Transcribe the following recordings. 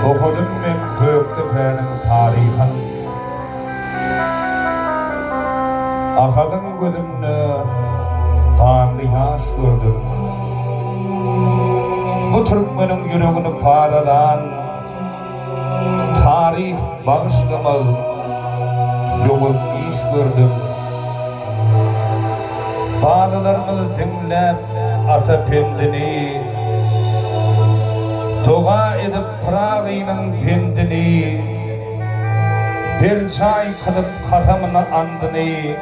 Okudum men Göktepe'nin tarihin. Akadın gözümnü kanlı yaş gördüm. Bu Türkmenin yüreğini paralan tarih bağışlamaz yol iş gördüm. Bağlılarımız dinlep ata pendini, dua edip Prağı'nın pendini, bir çay kılıp katamını andını,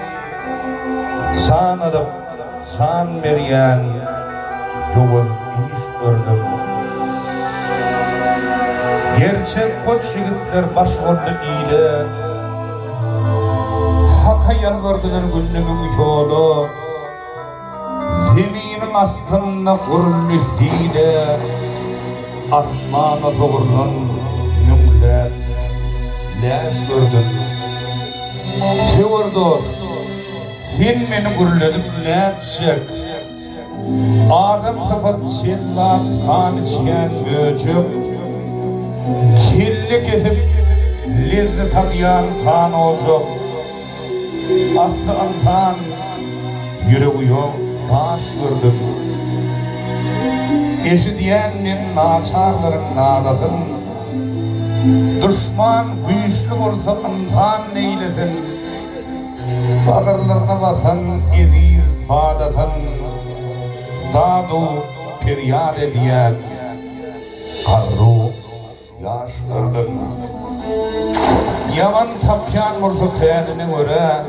san edip san veriyen yol iş gördüm. Gerçek koç yigitler başvurdu ile, Hak'a yalvardılar günlümün yolu, zeminin aslında kurullu hile, asmana doğrulan nümler leş gördüm. Sever dost, sen beni gürledip leşecek. Adam sıfat senla kan içken göçüm, kelli kesip lezzet tanıyan kan olacak. Aslı antan yüreği yok baş gördüm. Eşidiyenin naçarların nadasın, düşman güçlü olsa antan neylesin. Bağırlarına basan eziz bağdasın, dağdu feryat ediyen karru yaş gördüm. Yaman tapyan olsa kendine göre,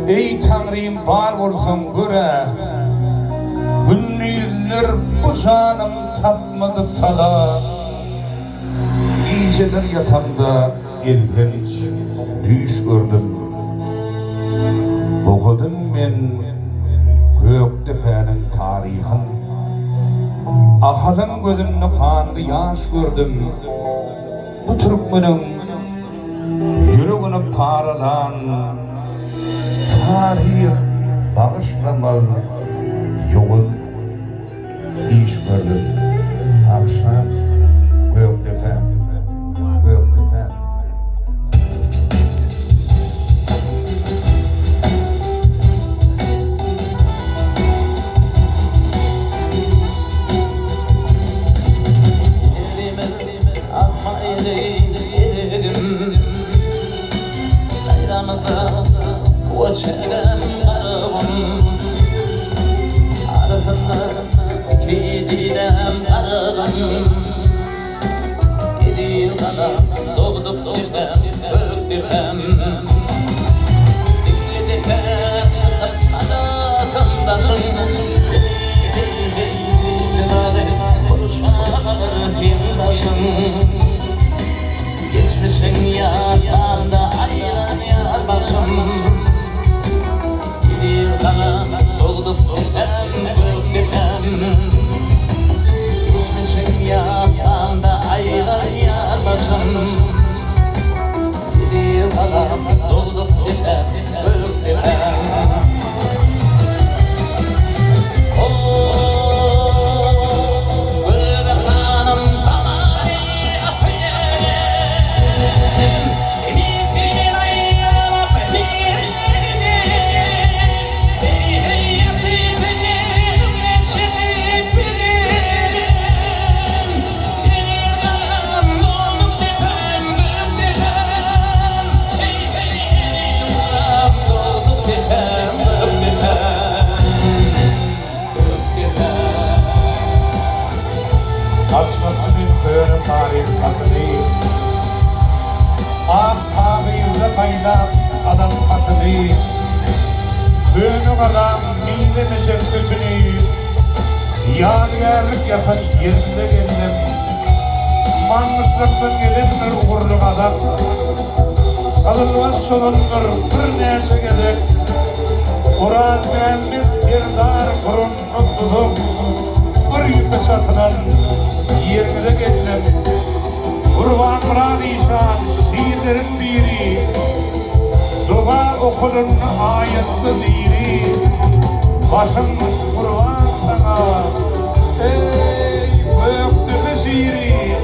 ey Tanrım var olsun göre, günlü yıllar bu canım tatmadı tada. İyiceler yatamda ilginç düş gördüm. Okudum men Göktepe'nin tarihin. Akadın gözümnü kanlı yaş gördüm. Bu Türkmenin yüreğini paralan tarih bağışlamaz yol iş gördüm. Akşam Göktepe, Göktepe. وشلم أرغم عرفنا كيدي لم أرغم إذي غلا ضغضب تفهم تفهم إكلتك شقت على خندشن konuşmalar filmdaşın geçmişin yatağında ayran yar başım. Doldup tüpen gökdelen, geçmişin yatağında aylar yar başım. Gidiyor kalan doldup tüpen gökdelen. Açmasının köyünün tarihi katını, ağ tağıyızda kaynak adam katını, köyünün adam mide meşekkütünü, yadigarlık yapan yerinde geldim. Manmışlıktan gelindir uğurluk adam, kalınmaz solundur bir neşe gedek, Kur'an Muhammed Serdar Kur'un tutluluk, bir yüpe satılan yerine geldim. Kurban Murad İşan şiirlerin biri, dua okudun ayetli diri, başım kurban sana ey Göktepe şiiri.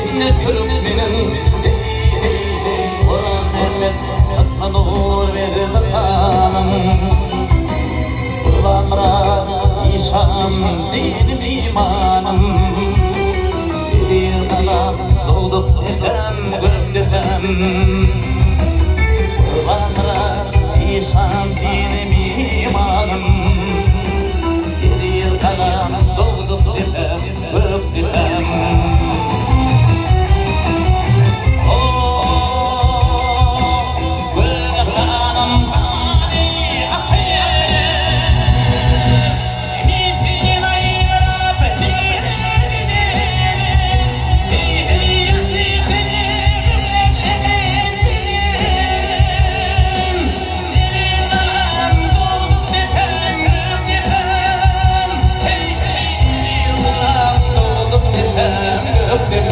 cennet Türkmenin Kur'an Mehmet Fatma Nur verdi hanım Kur'an'a nişan dinim imanım Bir dala doğduk dedem gökdedem Kur'an'a nişan dinim imanım Bir dala doğduk dedem gökdedem Öptüm